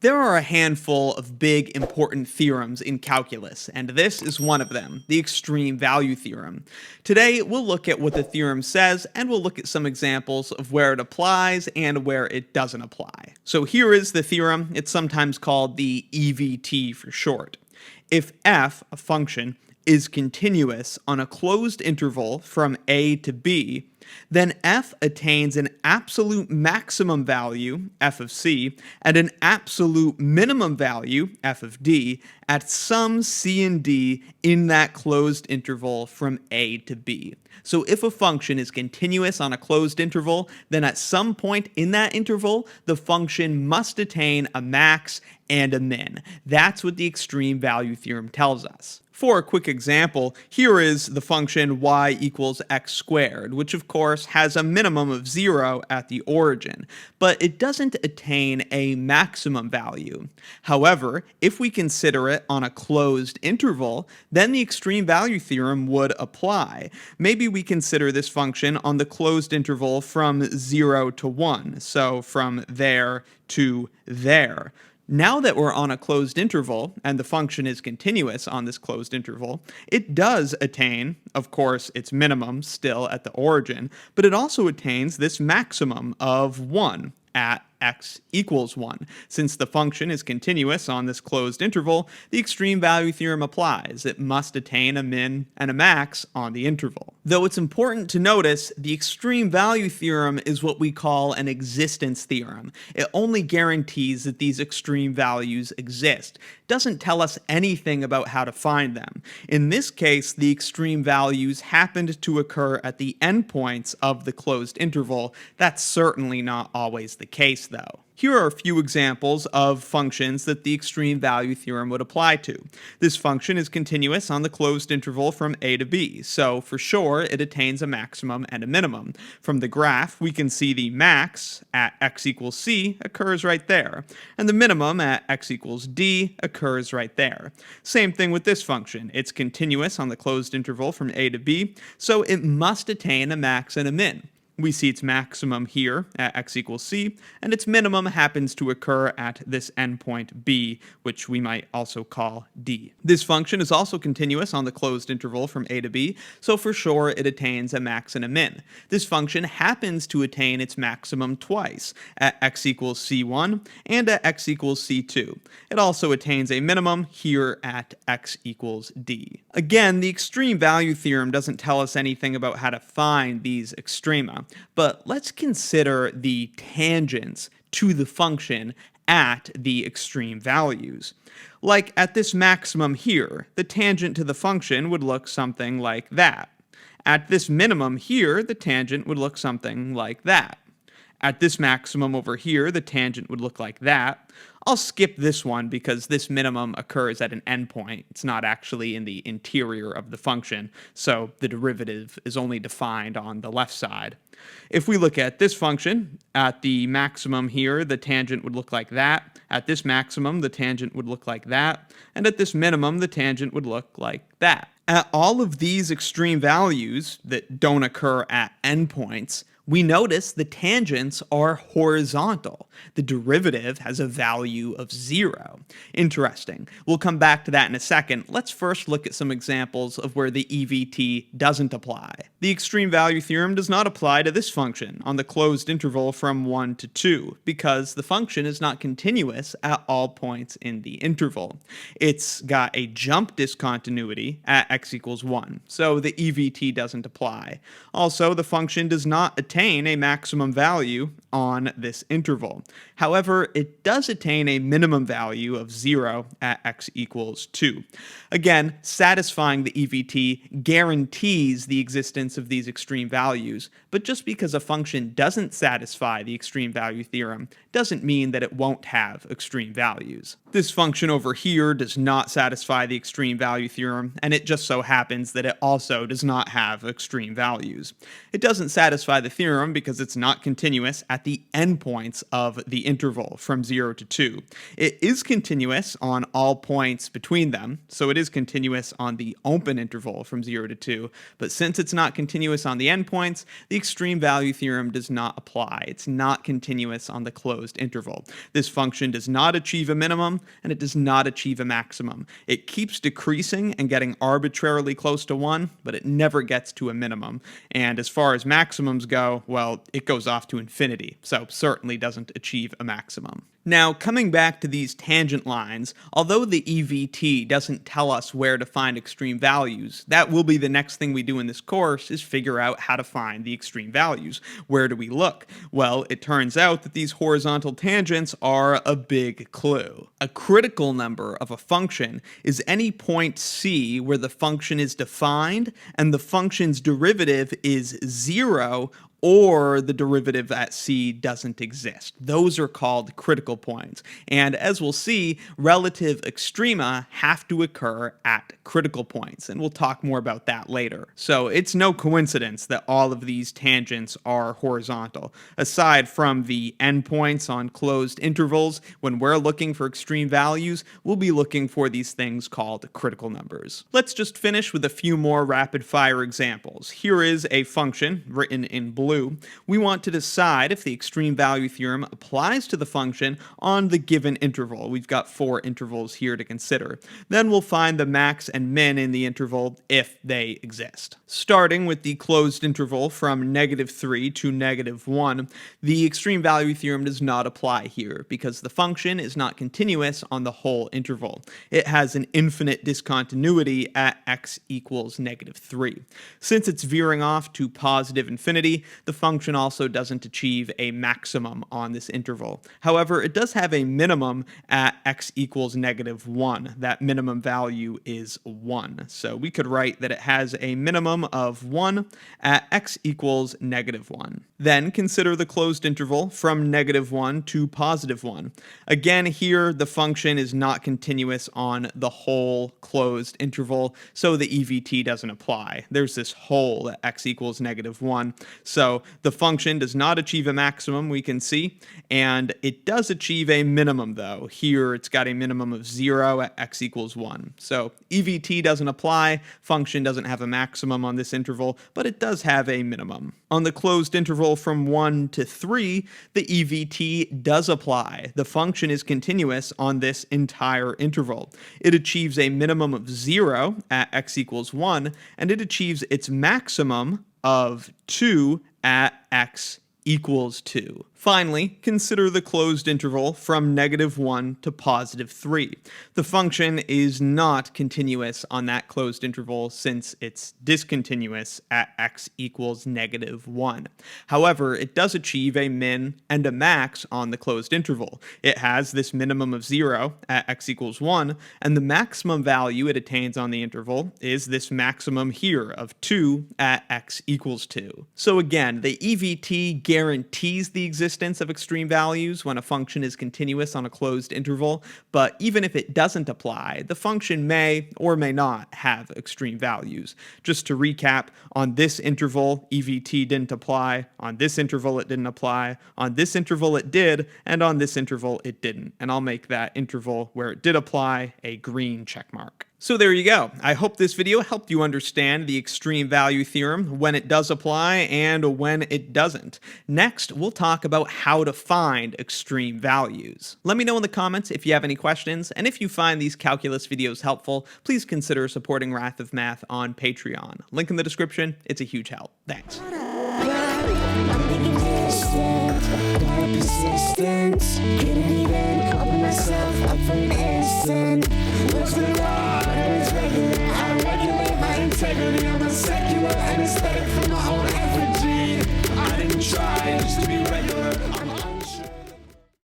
There are a handful of big important theorems in calculus, and this is one of them, the extreme value theorem. Today, we'll look at what the theorem says, and we'll look at some examples of where it applies and where it doesn't apply. So here is the theorem. It's sometimes called the EVT for short. If f, a function, is continuous on a closed interval from a to b, then f attains an absolute maximum value, f of c, and an absolute minimum value, f of d, at some c and d in that closed interval from a to b. So if a function is continuous on a closed interval, then at some point in that interval, the function must attain a max and a min. That's what the extreme value theorem tells us. For a quick example, here is the function y equals x squared, which of course has a minimum of 0 at the origin, but it doesn't attain a maximum value. However, if we consider it on a closed interval, then the extreme value theorem would apply. Maybe we consider this function on the closed interval from 0 to 1, so from there to there. Now that we're on a closed interval, and the function is continuous on this closed interval, it does attain, of course, its minimum still at the origin, but it also attains this maximum of 1 at x equals 1. Since the function is continuous on this closed interval, the extreme value theorem applies. It must attain a min and a max on the interval. Though it's important to notice, the extreme value theorem is what we call an existence theorem. It only guarantees that these extreme values exist. It doesn't tell us anything about how to find them. In this case, the extreme values happened to occur at the endpoints of the closed interval. That's certainly not always the case, though. Here are a few examples of functions that the extreme value theorem would apply to. This function is continuous on the closed interval from a to b, so for sure it attains a maximum and a minimum. From the graph, we can see the max at x equals c occurs right there, and the minimum at x equals d occurs right there. Same thing with this function. It's continuous on the closed interval from a to b, so it must attain a max and a min. We see its maximum here at x equals c, and its minimum happens to occur at this endpoint b, which we might also call d. This function is also continuous on the closed interval from a to b, so for sure it attains a max and a min. This function happens to attain its maximum twice, at x equals c1 and at x equals c2. It also attains a minimum here at x equals d. Again, the extreme value theorem doesn't tell us anything about how to find these extrema. But let's consider the tangents to the function at the extreme values. Like at this maximum here, the tangent to the function would look something like that. At this minimum here, the tangent would look something like that. At this maximum over here, the tangent would look like that. I'll skip this one because this minimum occurs at an endpoint. It's not actually in the interior of the function, so the derivative is only defined on the left side. If we look at this function, at the maximum here, the tangent would look like that. At this maximum, the tangent would look like that. And at this minimum, the tangent would look like that. At all of these extreme values that don't occur at endpoints, we notice the tangents are horizontal. The derivative has a value of 0. Interesting. We'll come back to that in a second. Let's first look at some examples of where the EVT doesn't apply. The extreme value theorem does not apply to this function on the closed interval from 1 to 2 because the function is not continuous at all points in the interval. It's got a jump discontinuity at x equals 1, so the EVT doesn't apply. Also, the function does not attain a maximum value on this interval. However, it does attain a minimum value of 0 at x equals 2. Again, satisfying the EVT guarantees the existence of these extreme values, but just because a function doesn't satisfy the extreme value theorem doesn't mean that it won't have extreme values. This function over here does not satisfy the extreme value theorem, and it just so happens that it also does not have extreme values. It doesn't satisfy the theorem theorem because it's not continuous at the endpoints of the interval from 0 to 2. It is continuous on all points between them, so it is continuous on the open interval from 0 to 2, but since it's not continuous on the endpoints, the extreme value theorem does not apply. It's not continuous on the closed interval. This function does not achieve a minimum, and it does not achieve a maximum. It keeps decreasing and getting arbitrarily close to 1, but it never gets to a minimum. And as far as maximums go, well, it goes off to infinity, so certainly doesn't achieve a maximum. Now, coming back to these tangent lines, although the EVT doesn't tell us where to find extreme values, that will be the next thing we do in this course, is figure out how to find the extreme values. Where do we look? Well, it turns out that these horizontal tangents are a big clue. A critical number of a function is any point C where the function is defined and the function's derivative is 0, or the derivative at C doesn't exist. Those are called critical points. And as we'll see, relative extrema have to occur at critical points, and we'll talk more about that later. So it's no coincidence that all of these tangents are horizontal. Aside from the endpoints on closed intervals, when we're looking for extreme values, we'll be looking for these things called critical numbers. Let's just finish with a few more rapid-fire examples. Here is a function written in blue. We want to decide if the extreme value theorem applies to the function on the given interval. We've got 4 intervals here to consider. Then we'll find the max and min in the interval if they exist. Starting with the closed interval from -3 to -1, the extreme value theorem does not apply here because the function is not continuous on the whole interval. It has an infinite discontinuity at x equals -3. Since it's veering off to positive infinity, the function also doesn't achieve a maximum on this interval. However, it does have a minimum at x equals -1. That minimum value is 1. So we could write that it has a minimum of 1 at x equals -1. Then consider the closed interval from -1 to +1. Again, here the function is not continuous on the whole closed interval, so the EVT doesn't apply. There's this hole at x equals -1. So the function does not achieve a maximum, we can see, and it does achieve a minimum though. Here it's got a minimum of 0 at x equals 1. So EVT doesn't apply, function doesn't have a maximum on this interval, but it does have a minimum. On the closed interval from 1 to 3, the EVT does apply. The function is continuous on this entire interval. It achieves a minimum of 0 at x equals 1, and it achieves its maximum of 2 at x equals 2. Finally, consider the closed interval from -1 to +3. The function is not continuous on that closed interval since it's discontinuous at x equals -1. However, it does achieve a min and a max on the closed interval. It has this minimum of 0 at x equals 1, and the maximum value it attains on the interval is this maximum here of 2 at x equals 2. So again, the EVT guarantees the existence of extreme values when a function is continuous on a closed interval, but even if it doesn't apply, the function may or may not have extreme values. Just to recap, on this interval, EVT didn't apply, on this interval it didn't apply, on this interval it did, and on this interval it didn't. And I'll make that interval where it did apply a green check mark. So there you go. I hope this video helped you understand the extreme value theorem, when it does apply and when it doesn't. Next, we'll talk about how to find extreme values. Let me know in the comments if you have any questions, and if you find these calculus videos helpful, please consider supporting Wrath of Math on Patreon. Link in the description. It's a huge help. Thanks. Persistence, couldn't even open myself up for an instant. What's the law? It's regular. I regulate my integrity. I'm a secular anesthetic for my own effort.